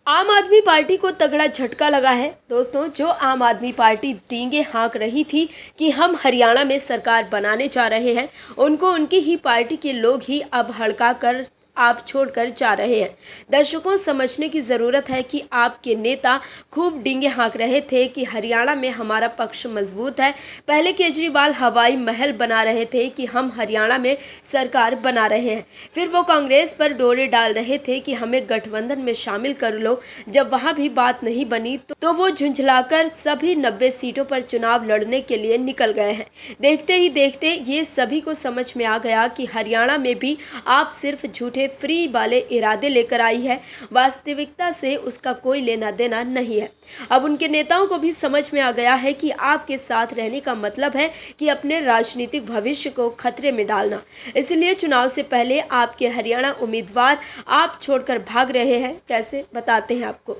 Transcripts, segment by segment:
आम आदमी पार्टी को तगड़ा झटका लगा है। दोस्तों, जो आम आदमी पार्टी डींगे हाँक रही थी कि हम हरियाणा में सरकार बनाने जा रहे हैं, उनको उनकी ही पार्टी के लोग ही अब हड़का कर आप छोड़कर जा रहे हैं। दर्शकों, समझने की ज़रूरत है कि आपके नेता खूब डींगे हाँक रहे थे कि हरियाणा में हमारा पक्ष मजबूत है। पहले केजरीवाल हवाई महल बना रहे थे कि हम हरियाणा में सरकार बना रहे हैं, फिर वो कांग्रेस पर डोरे डाल रहे थे कि हमें गठबंधन में शामिल कर लो। जब वहाँ भी बात नहीं बनी तो वो झुंझलाकर सभी 90 सीटों पर चुनाव लड़ने के लिए निकल गए हैं। देखते ही देखते ये सभी को समझ में आ गया कि हरियाणा में भी आप सिर्फ झूठे फ्री वाले इरादे लेकर आई है, वास्तविकता से उसका कोई लेना देना नहीं है। अब उनके नेताओं को भी समझ में आ गया है कि आपके साथ रहने का मतलब है कि अपने राजनीतिक भविष्य को खतरे में डालना। इसलिए चुनाव से पहले आपके हरियाणा उम्मीदवार आप छोड़कर भाग रहे हैं। कैसे, बताते हैं आपको।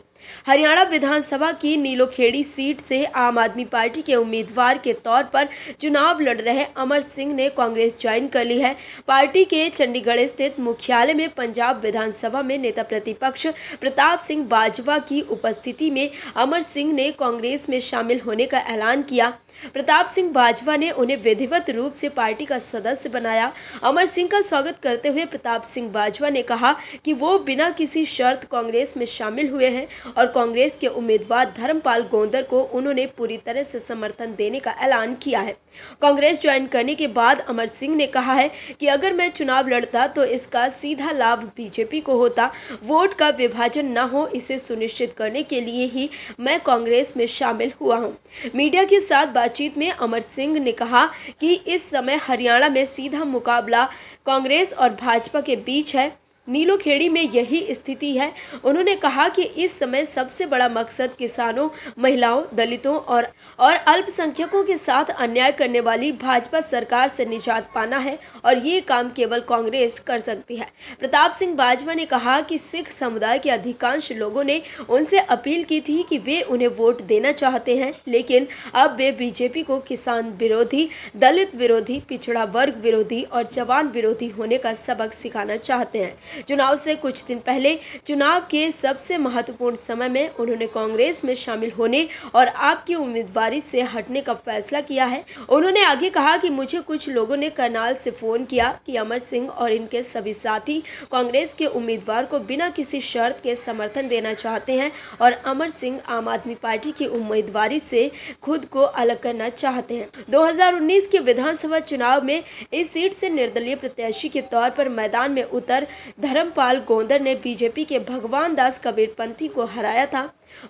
हरियाणा विधानसभा की नीलोखेड़ी सीट से आम आदमी पार्टी के उम्मीदवार के तौर पर चुनाव लड़ रहे अमर सिंह ने कांग्रेस ज्वाइन कर ली है। पार्टी के चंडीगढ़ स्थित मुख्यालय में पंजाब विधानसभा में नेता प्रतिपक्ष प्रताप सिंह बाजवा की उपस्थिति में अमर सिंह ने कांग्रेस में शामिल होने का ऐलान किया। प्रताप सिंह बाजवा ने उन्हें विधिवत रूप से पार्टी का सदस्य बनाया। अमर सिंह का स्वागत करते हुए प्रताप सिंह बाजवा ने कहा कि वो बिना किसी शर्त कांग्रेस में शामिल हुए हैं और कांग्रेस के उम्मीदवार धर्मपाल गोंदर को उन्होंने पूरी तरह से समर्थन देने का ऐलान किया है। कांग्रेस ज्वाइन करने के बाद अमर सिंह ने कहा है कि अगर मैं चुनाव लड़ता तो इसका सीधा लाभ बीजेपी को होता। वोट का विभाजन न हो, इसे सुनिश्चित करने के लिए ही मैं कांग्रेस में शामिल हुआ हूं। मीडिया के साथ बातचीत में अमर सिंह ने कहा कि इस समय हरियाणा में सीधा मुकाबला कांग्रेस और भाजपा के बीच है। नीलोखेड़ी में यही स्थिति है। उन्होंने कहा कि इस समय सबसे बड़ा मकसद किसानों, महिलाओं, दलितों और अल्पसंख्यकों के साथ अन्याय करने वाली भाजपा सरकार से निजात पाना है और ये काम केवल कांग्रेस कर सकती है। प्रताप सिंह बाजवा ने कहा कि सिख समुदाय के अधिकांश लोगों ने उनसे अपील की थी कि वे उन्हें वोट देना चाहते हैं, लेकिन अब वे बीजेपी को किसान विरोधी, दलित विरोधी, पिछड़ा वर्ग विरोधी और जवान विरोधी होने का सबक सिखाना चाहते हैं। चुनाव से कुछ दिन पहले चुनाव के सबसे महत्वपूर्ण समय में उन्होंने कांग्रेस में शामिल होने और आपकी उम्मीदवारी से हटने का फैसला किया है। उन्होंने आगे कहा कि मुझे कुछ लोगों ने करनाल से फोन किया कि अमर सिंह और इनके सभी साथी कांग्रेस के उम्मीदवार को बिना किसी शर्त के समर्थन देना चाहते हैं और अमर सिंह आम आदमी पार्टी की उम्मीदवारी से खुद को अलग करना चाहते हैं। 2019 के विधानसभा चुनाव में इस सीट से निर्दलीय प्रत्याशी के तौर पर मैदान में उतर धर्मपाल गोंदर ने बीजेपी के भगवान दास कबीरपंथी को हराया था।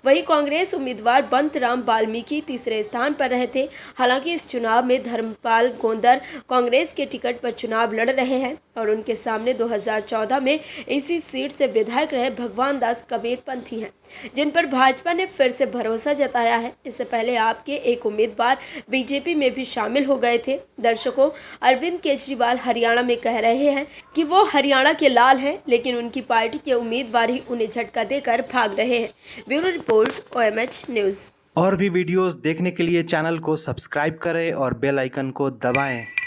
वहीं कांग्रेस उम्मीदवार बंतराम वाल्मीकि तीसरे स्थान पर रहे थे। हालांकि इस चुनाव में धर्मपाल गोंदर कांग्रेस के टिकट पर चुनाव लड़ रहे हैं और उनके सामने 2014 में इसी सीट से विधायक रहे भगवान दास कबीरपंथी हैं, जिन पर भाजपा ने फिर से भरोसा जताया है। इससे पहले आपके एक उम्मीदवार बीजेपी में भी शामिल हो गए थे। दर्शकों, अरविंद केजरीवाल हरियाणा में कह रहे हैं कि वो हरियाणा के लाल हैं, लेकिन उनकी पार्टी के उम्मीदवार ही उन्हें झटका देकर भाग रहे हैं। Bureau report, OMH news. और भी वीडियोस देखने के लिए चैनल को सब्सक्राइब करें और बेल आइकन को दबाएं।